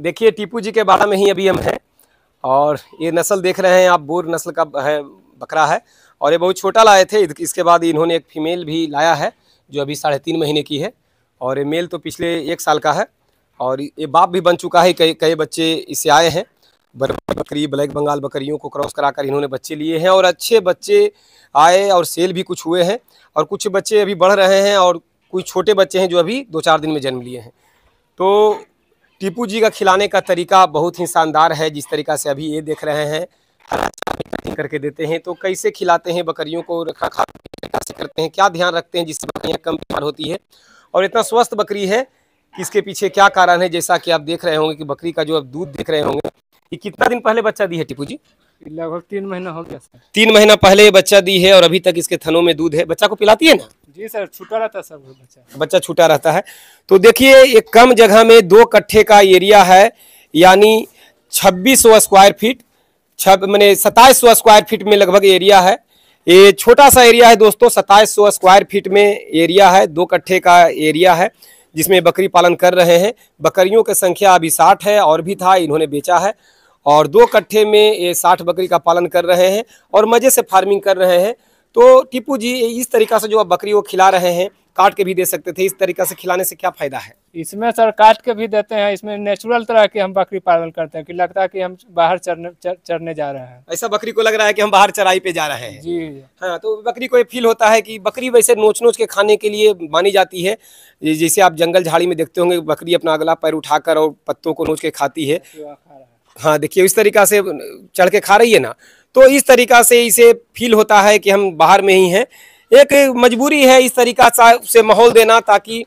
देखिए टीपू जी के बाड़ा में ही अभी हम हैं और ये नस्ल देख रहे हैं आप, बोर नस्ल का है बकरा है और ये बहुत छोटा लाए थे। इसके बाद इन्होंने एक फीमेल भी लाया है जो अभी 3.5 महीने की है और ये मेल तो पिछले 1 साल का है और ये बाप भी बन चुका है। कई बच्चे इससे आए हैं। बकरी ब्लैक बंगाल बकरियों को क्रॉस कराकर इन्होंने बच्चे लिए हैं और अच्छे बच्चे आए और सेल भी कुछ हुए हैं और कुछ बच्चे अभी बढ़ रहे हैं और कुछ छोटे बच्चे हैं जो अभी 2-4 दिन में जन्म लिए हैं। तो टीपू जी का खिलाने का तरीका बहुत ही शानदार है। जिस तरीक़ा से अभी ये देख रहे हैं, कटिंग करके देते हैं। तो कैसे खिलाते हैं बकरियों को, रखरखाव कैसे करते हैं, क्या ध्यान रखते हैं जिससे बकरियाँ कम बीमार होती है और इतना स्वस्थ बकरी है कि इसके पीछे क्या कारण है। जैसा कि आप देख रहे होंगे कि बकरी का जो अब दूध देख रहे होंगे, ये कितना दिन पहले बच्चा दी है टीपू जी? लगभग 3 महीना हो गया सर। 3 महीना पहले बच्चा दी है और अभी तक इसके थनों में दूध है। बच्चा को पिलाती है ना? जी सर, छूटा रहता है सब बच्चा छूटा रहता है। तो देखिए एक कम जगह में 2 कट्ठे का एरिया है, यानी 2600 स्क्वायर फीट, मैंने 2700 स्क्वायर फीट में लगभग एरिया है। ये छोटा सा एरिया है दोस्तों, 2700 स्क्वायर फीट में एरिया है। 2 कट्ठे का एरिया है जिसमें बकरी पालन कर रहे हैं। बकरियों की संख्या अभी 60 है और भी था, इन्होंने बेचा है और 2 कट्ठे में ये 60 बकरी का पालन कर रहे हैं और मज़े से फार्मिंग कर रहे हैं। तो टीपू जी इस तरीक़ा से जो आप बकरी को खिला रहे हैं, काट के भी दे सकते थे, इस तरीक़ा से खिलाने से क्या फ़ायदा है? इसमें सर काट के भी देते हैं। इसमें नेचुरल तरह के हम बकरी पालन करते हैं कि लगता है कि हम बाहर चरने जा रहे हैं। ऐसा बकरी को लग रहा है कि हम बाहर चराई पे जा रहे हैं। जी हाँ, तो बकरी को ये फील होता है कि बकरी वैसे नोच के खाने के लिए मानी जाती है। जैसे आप जंगल झाड़ी में देखते होंगे, बकरी अपना अगला पैर उठाकर और पत्तों को नोच के खाती है। हाँ देखिए इस तरीक़ा से चढ़ के खा रही है ना, तो इस तरीक़ा से इसे फील होता है कि हम बाहर में ही हैं। एक मजबूरी है इस तरीक़ा से माहौल देना ताकि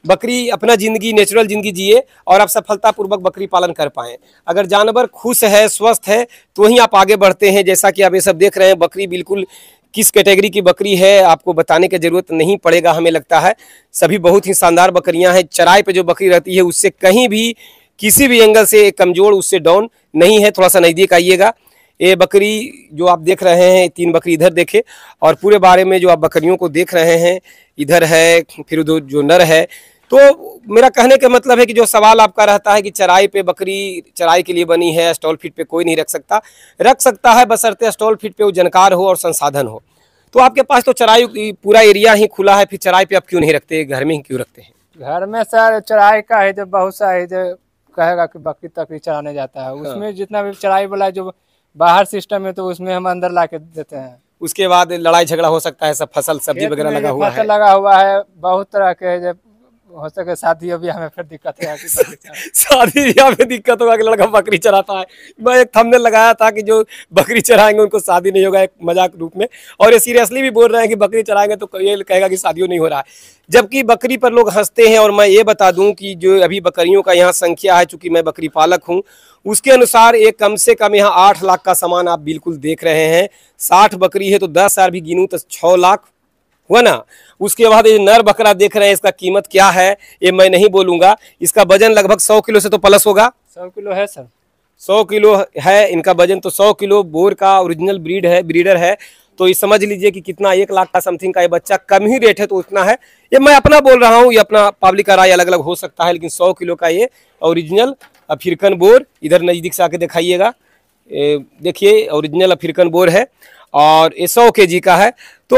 बकरी अपना ज़िंदगी, नेचुरल ज़िंदगी जिए और आप सफलतापूर्वक बकरी पालन कर पाएँ। अगर जानवर खुश है, स्वस्थ है, तो ही आप आगे बढ़ते हैं। जैसा कि आप ये सब देख रहे हैं, बकरी बिल्कुल किस कैटेगरी की बकरी है आपको बताने की ज़रूरत नहीं पड़ेगा, हमें लगता है। सभी बहुत ही शानदार बकरियाँ हैं। चराई पे जो बकरी रहती है उससे कहीं भी किसी भी एंगल से कमज़ोर, उससे डाउन नहीं है। थोड़ा सा नज़दीक आइएगा। ये बकरी जो आप देख रहे हैं, 3 बकरी इधर देखे और पूरे बारे में जो आप बकरियों को देख रहे हैं, इधर है, फिर उधर जो नर है। तो मेरा कहने का मतलब है कि जो सवाल आपका रहता है कि चराई पे बकरी चराई के लिए बनी है, स्टॉल फीड पे कोई नहीं रख सकता है, बशर्ते स्टॉल फीड पे वो जानकार हो और संसाधन हो। तो आपके पास तो चराई पूरा एरिया ही खुला है, फिर चराई पे आप क्यों नहीं रखते, घर में ही क्यों रखते हैं? घर में सर चराई का है जो बहुत सा है जो कहेगा कि बकरी तक चराने जाता है, उसमें जितना भी चराई वाला जो बाहर सिस्टम है तो उसमें हम अंदर ला के देते हैं। उसके बाद लड़ाई झगड़ा हो सकता है, सब फसल सब्जी वगैरह लगा हुआ है। फसल लगा हुआ है, बहुत तरह के जब हो सके शादी ब्याह में फिर दिक्कत है। शादी ब्याह में दिक्कत होगा कि लड़का बकरी चराता है। मैं एक थंबनेल लगाया था कि जो बकरी चराएंगे उनको शादी नहीं होगा, एक मजाक रूप में, और ये सीरियसली भी बोल रहे हैं कि बकरी चराएंगे तो ये कहेगा कि शादियों नहीं हो रहा है, जबकि बकरी पर लोग हंसते हैं। और मैं ये बता दूं कि जो अभी बकरियों का यहाँ संख्या है, चूंकि मैं बकरी पालक हूँ, उसके अनुसार एक कम से कम यहाँ 8 लाख का सामान आप बिल्कुल देख रहे हैं। 60 बकरी है तो 10,000 भी गिनूँ तो 6 लाख हुआ ना। उसके बाद ये नर बकरा देख रहे हैं, इसका कीमत क्या है ये मैं नहीं बोलूँगा। इसका वजन लगभग 100 किलो से तो प्लस होगा। 100 किलो है सर, 100 किलो है इनका वजन। तो 100 किलो बोर का ओरिजिनल ब्रीडर है। तो ये समझ लीजिए कि कितना 1 लाख का समथिंग का ये बच्चा, कम ही रेट है तो उतना है। ये मैं अपना बोल रहा हूँ, ये अपना पब्लिक का राय अलग अलग हो सकता है, लेकिन 100 किलो का ये ओरिजिनल अफ्रीकन बोर, इधर नज़दीक से आके दिखाइएगा, देखिए ओरिजिनल अफ्रीकन बोर है और ये 100 kg का है। तो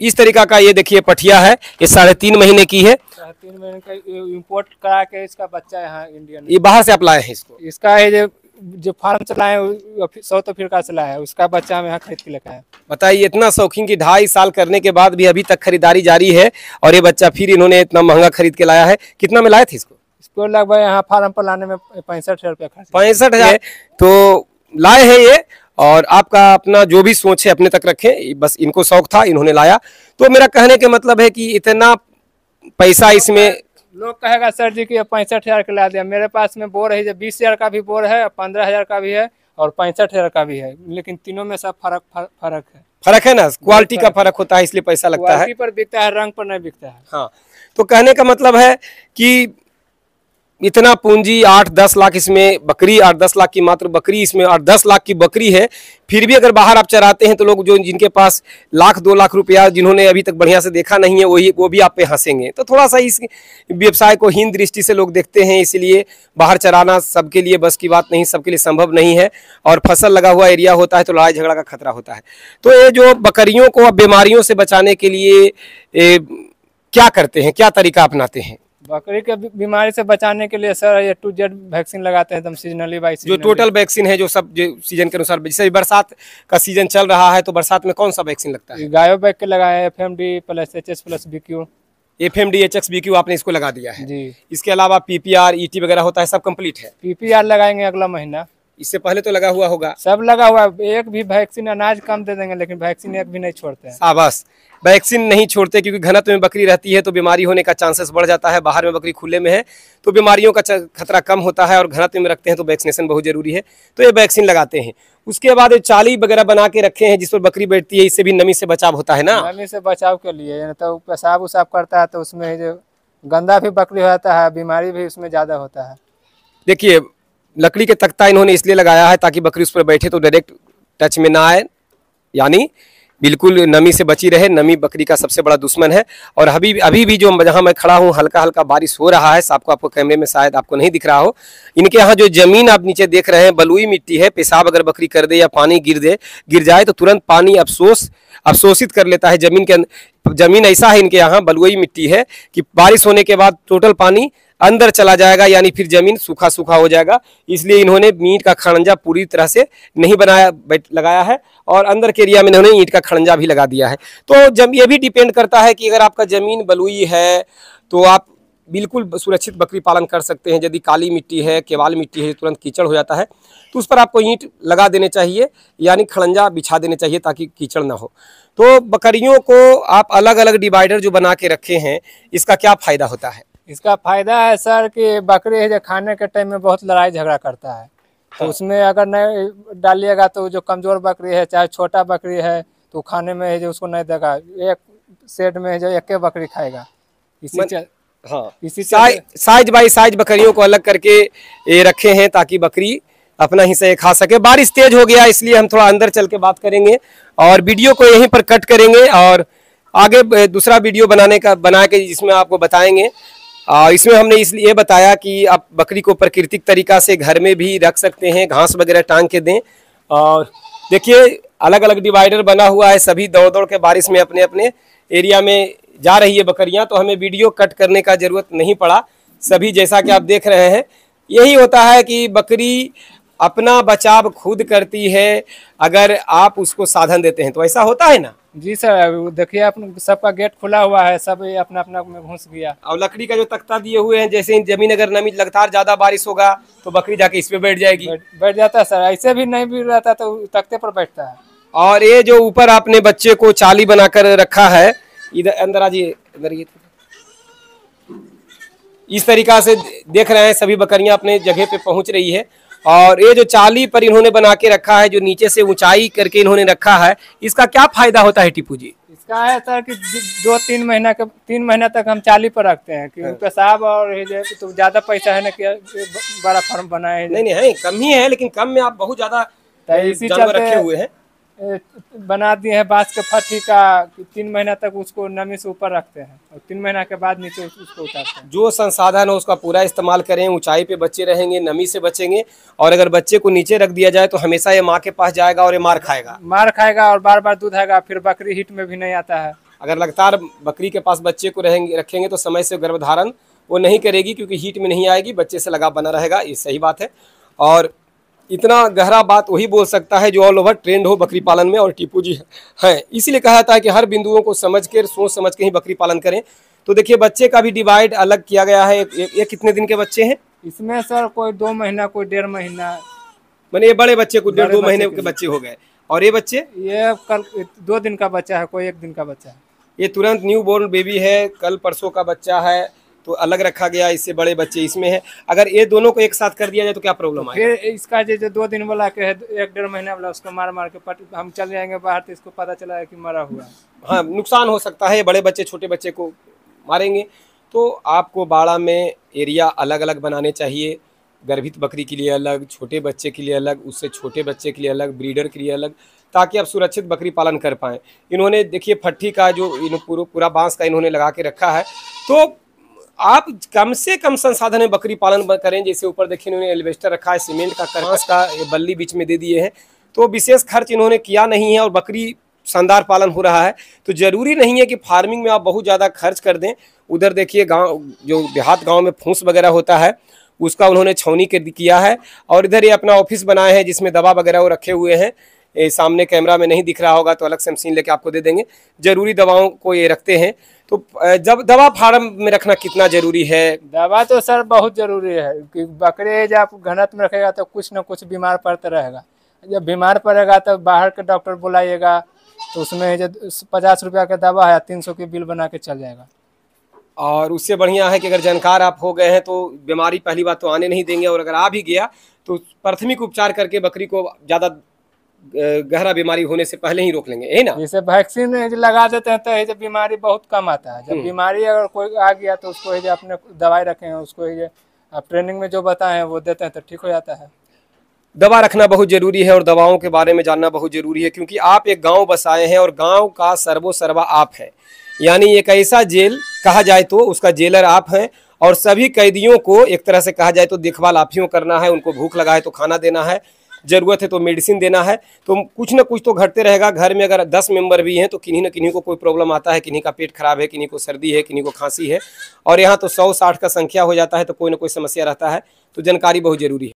इस तरीका का ये देखिए पठिया है, ये 3.5 महीने की है। 3.5 महीने का इम्पोर्ट करा के इसका बच्चा यहाँ इंडियन, ये बाहर से आप लाए हैं इसको? इसका है जो फार्म चलाए साउथ अफ्रीका से लाया है, उसका बच्चा हम यहाँ खरीद के लेकर आए। बताइए, इतना शौकीन की 2.5 साल करने के बाद भी अभी तक खरीदारी जारी है और ये बच्चा फिर इन्होंने इतना महंगा खरीद के लाया है। कितना में लाए थे इसको? लगभग यहाँ फार्म पर लाने में 65,000 रुपया खर्च। 65,000 तो लाए हैं ये। और आपका अपना जो भी सोच है अपने तक रखें, बस इनको शौक था, इन्होंने लाया। तो मेरा कहने का मतलब है कि इतना पैसा इसमें, लोग कहेगा सर जी कि 65,000 का ला दिया। मेरे पास में बोर है, 20,000 का भी बोर है, 15,000 का भी है और 65,000 का भी है, लेकिन तीनों में सब फर्क है ना। क्वालिटी का फर्क होता है, इसलिए पैसा लगता है। क्वालिटी पर बिकता है, रंग पर नहीं बिकता है। हाँ, तो कहने का मतलब है कि इतना पूंजी 8-10 लाख इसमें बकरी, 8-10 लाख की मात्र बकरी, इसमें 8-10 लाख की बकरी है, फिर भी अगर बाहर आप चराते हैं तो लोग जो जिनके पास 1-2 लाख रुपया, जिन्होंने अभी तक बढ़िया से देखा नहीं है, वो भी आप पे हंसेंगे। तो थोड़ा सा इस व्यवसाय को हीन दृष्टि से लोग देखते हैं, इसलिए बाहर चराना सबके लिए बस की बात नहीं, सबके लिए संभव नहीं है। और फसल लगा हुआ एरिया होता है तो लड़ाई झगड़ा का खतरा होता है। तो ये जो बकरियों को अब बीमारियों से बचाने के लिए क्या करते हैं, क्या तरीका अपनाते हैं? बकरी के बीमारी से बचाने के लिए sir A to Z vaccine लगाते हैं एकदम सीजनली बाई जो टोटल वैक्सीन है, जो सब जो सीजन के अनुसार, जैसे बरसात का सीजन चल रहा है तो बरसात में कौन सा वैक्सीन लगता है? गायो बैग के लगाए FMD plus HS plus BQ। FMD HX BQ आपने इसको लगा दिया है जी। इसके अलावा PPR ET वगैरह होता है, सब कंप्लीट है? PPR लगाएंगे अगला महीना। इससे पहले तो लगा हुआ होगा? सब लगा हुआ है, एक भी वैक्सीन, अनाज कम दे देंगे लेकिन वैक्सीन एक भी नहीं छोड़ते हैं। शाबाश, वैक्सीन नहीं छोड़ते, क्योंकि घनत्व में बकरी रहती है तो बीमारी होने का चांसेस बढ़ जाता है। बाहर में बकरी खुले में है तो बीमारियों का खतरा कम होता है, और घनत्व में रखते हैं तो वैक्सीनेशन बहुत जरूरी है, तो ये वैक्सीन लगाते हैं। उसके बाद चाली वगैरह बना के रखे हैं जिस पर बकरी बैठती है, इससे भी नमी से बचाव होता है ना? नमी से बचाव के लिए, तो पेशाब उसाब करता है तो उसमें जो गंदा भी बकरी होता है, बीमारी भी उसमें ज्यादा होता है। देखिए, लकड़ी के तख्ता इन्होंने इसलिए लगाया है ताकि बकरी उस पर बैठे तो डायरेक्ट टच में ना आए, यानी बिल्कुल नमी से बची रहे। नमी बकरी का सबसे बड़ा दुश्मन है। और अभी भी जो जहाँ मैं खड़ा हूँ, हल्का हल्का बारिश हो रहा है, आपको कैमरे में शायद आपको नहीं दिख रहा हो। इनके यहाँ जो जमीन आप नीचे देख रहे हैं बलुई मिट्टी है, पेशाब अगर बकरी कर दे या पानी गिर जाए तो तुरंत पानी अवशोषित कर लेता है जमीन के अंदर। जमीन ऐसा है इनके यहाँ, बलुई मिट्टी है कि बारिश होने के बाद टोटल पानी अंदर चला जाएगा, यानी फिर जमीन सूखा सूखा हो जाएगा। इसलिए इन्होंने ईंट का खड़ंजा पूरी तरह से नहीं लगाया है, और अंदर के एरिया में इन्होंने ईंट का खड़ंजा भी लगा दिया है। तो जब ये भी डिपेंड करता है कि अगर आपका जमीन बलुई है तो आप बिल्कुल सुरक्षित बकरी पालन कर सकते हैं। यदि काली मिट्टी है, केवाल मिट्टी है, तुरंत कीचड़ हो जाता है, तो उस पर आपको ईंट लगा देने चाहिए, यानी खड़ंजा बिछा देने चाहिए ताकि कीचड़ ना हो। तो बकरियों को आप अलग अलग डिवाइडर जो बना के रखे हैं, इसका क्या फायदा होता है? इसका फायदा है सर कि बकरी है जो खाने के टाइम में बहुत लड़ाई झगड़ा करता है, तो उसमें अगर नहीं डालिएगा तो जो कमजोर बकरी है, चाहे छोटा बकरी है, तो खाने में है जो उसको नहीं देगा, एक सेट में है जो एक बकरी खाएगा। इसी साइज बाई साइज बकरियों को अलग करके रखे हैं ताकि बकरी अपना हिस्सा खा सके। बारिश तेज हो गया इसलिए हम थोड़ा अंदर चल के बात करेंगे और वीडियो को यहीं पर कट करेंगे, और आगे दूसरा वीडियो बना के जिसमें आपको बताएंगे। इसमें हमने इसलिए बताया कि आप बकरी को प्राकृतिक तरीका से घर में भी रख सकते हैं, घास वगैरह टांग के दें। और देखिए, अलग अलग डिवाइडर बना हुआ है, सभी दौड़ दौड़ के बारिश में अपने अपने एरिया में जा रही है बकरियां, तो हमें वीडियो कट करने का जरूरत नहीं पड़ा। सभी जैसा कि आप देख रहे हैं, यही होता है कि बकरी अपना बचाव खुद करती है अगर आप उसको साधन देते हैं, तो ऐसा होता है ना? जी सर, देखिए सबका गेट खुला हुआ है, सब अपना अपना में घुस गया। और लकड़ी का जो तख्ता दिए हुए हैं, जैसे जमीन अगर नमी लगातार ज्यादा बारिश होगा तो बकरी जाके इस पे बैठ जाएगी। बैठ जाता है सर, ऐसे भी नहीं भी रहता तो तख्ते पर बैठता है। और ये जो ऊपर आपने बच्चे को चाली बनाकर रखा है, इधर अंदर आ जाइए, अंदर ये इस तरीका से देख रहे हैं सभी बकरियां अपने जगह पे पहुंच रही है। और ये जो चाली पर इन्होंने बना के रखा है, जो नीचे से ऊंचाई करके इन्होंने रखा है, इसका क्या फायदा होता है टीपू जी? इसका है सर कि 2-3 महीना तक हम चाली पर रखते हैं कि पेशाब और तो ज्यादा पैसा है ना कि बड़ा फार्म बनाए है। नहीं है, कम ही है, लेकिन कम में आप बहुत ज्यादा जानवर रखे हुए हैं। बना दिए हैं बांस के फट्टी का, 3 महीना तक उसको नमी से ऊपर रखते हैं और 3 महीना के बाद नीचे उसको उतारते हैं। जो संसाधन है उसका पूरा इस्तेमाल करें, ऊंचाई पे बच्चे रहेंगे, नमी से बचेंगे। और अगर बच्चे को नीचे रख दिया जाए तो हमेशा ये माँ के पास जाएगा और ये मार खाएगा और बार बार दूध आएगा, फिर बकरी हिट में भी नहीं आता है। अगर लगातार बकरी के पास बच्चे को रखेंगे तो समय से गर्भधारण वो नहीं करेगी, क्योंकि हीट में नहीं आएगी, बच्चे से लगाव बना रहेगा। ये सही बात है। और इतना गहरा बात वही बोल सकता है जो ऑल ओवर ट्रेंड हो बकरी पालन में, और टीपू जी हैं। इसीलिए कहा था कि हर बिंदुओं को समझ के, सोच समझ के ही बकरी पालन करें। तो देखिए, बच्चे का भी डिवाइड अलग किया गया है। ये कितने दिन के बच्चे हैं इसमें सर? कोई 2 महीना, कोई 1.5 महीना। मैंने ये बड़े बच्चे को 1.5-2 महीने के बच्चे हो गए। और ये बच्चे, ये कल 2 दिन का बच्चा है, कोई 1 दिन का बच्चा है। ये तुरंत न्यू बोर्न बेबी है, कल परसों का बच्चा है, तो अलग रखा गया। इससे बड़े बच्चे इसमें है। अगर ये दोनों को एक साथ कर दिया जाए तो क्या प्रॉब्लम आएगा? फिर इसका जो 2 दिन वाला के है, 1-1.5 महीना वाला, उसको मार के हम चल जाएंगे बाहर तो इसको पता चला है कि मरा हुआ है। हाँ, नुकसान हो सकता है। बड़े बच्चे छोटे बच्चे को मारेंगे। तो आपको बाड़ा में एरिया अलग अलग बनाने चाहिए, गर्भित बकरी के लिए अलग, छोटे बच्चे के लिए अलग, उससे छोटे बच्चे के लिए अलग, ब्रीडर के लिए अलग, ताकि आप सुरक्षित बकरी पालन कर पाएँ। इन्होंने देखिए फट्टी का जो पूरा बांस का इन्होंने लगा के रखा है। तो आप कम से कम संसाधन में बकरी पालन करें। जैसे ऊपर देखिए इन्होंने एल्वेस्टर रखा है, सीमेंट का बांस का बल्ली बीच में दे दिए हैं, तो विशेष खर्च इन्होंने किया नहीं है और बकरी शानदार पालन हो रहा है। तो जरूरी नहीं है कि फार्मिंग में आप बहुत ज़्यादा खर्च कर दें। उधर देखिए गांव, जो देहात गांव में फूस वगैरह होता है उसका उन्होंने छौनी किया है, और इधर ये अपना ऑफिस बनाए हैं जिसमें दवा वगैरह वो रखे हुए हैं। सामने कैमरा में नहीं दिख रहा होगा तो अलग से हम सीन लेके आपको दे देंगे। जरूरी दवाओं को ये रखते हैं। तो जब दवा फार्म में रखना कितना जरूरी है? दवा तो सर बहुत जरूरी है कि बकरे जब आप घनत्व में रखेगा तो कुछ न कुछ बीमार पड़ता रहेगा। जब बीमार पड़ेगा तो बाहर के डॉक्टर बुलाइएगा, तो उसमें जो 50 रुपया का दवा है 300 की बिल बना के चल जाएगा। और उससे बढ़िया है कि अगर जानकार आप हो गए हैं तो बीमारी पहली बात तो आने नहीं देंगे, और अगर आ भी गया तो प्राथमिक उपचार करके बकरी को ज़्यादा गहरा बीमारी होने से पहले ही रोक लेंगे, है ना। जैसे वैक्सीन लगा देते हैं तो ये बीमारी बहुत कम आता है। जब बीमारी अगर कोई आ गया तो उसको ये अपने दवाई रखे हैं, उसको ये ट्रेनिंग में जो बताए हैं वो देते हैं तो ठीक हो जाता है। दवा रखना बहुत जरूरी है और दवाओं के बारे में जानना बहुत जरूरी है, क्योंकि आप एक गांव बसाए हैं और गांव का सर्वोसर्वा आप हैं। यानी एक ऐसा जेल कहा जाए तो उसका जेलर आप हैं, और सभी कैदियों को एक तरह से कहा जाए तो देखभाल आप ही करना है। उनको भूख लगा है तो खाना देना है, जरूरत है तो मेडिसिन देना है। तो कुछ ना कुछ तो घटते रहेगा। घर में अगर 10 मेंबर भी हैं तो किन्हीं न किन्हीं को कोई प्रॉब्लम आता है, किन्हीं का पेट खराब है, किन्हीं को सर्दी है, किन्हीं को खांसी है, और यहाँ तो 100-60 का संख्या हो जाता है तो कोई ना कोई समस्या रहता है। तो जानकारी बहुत जरूरी है।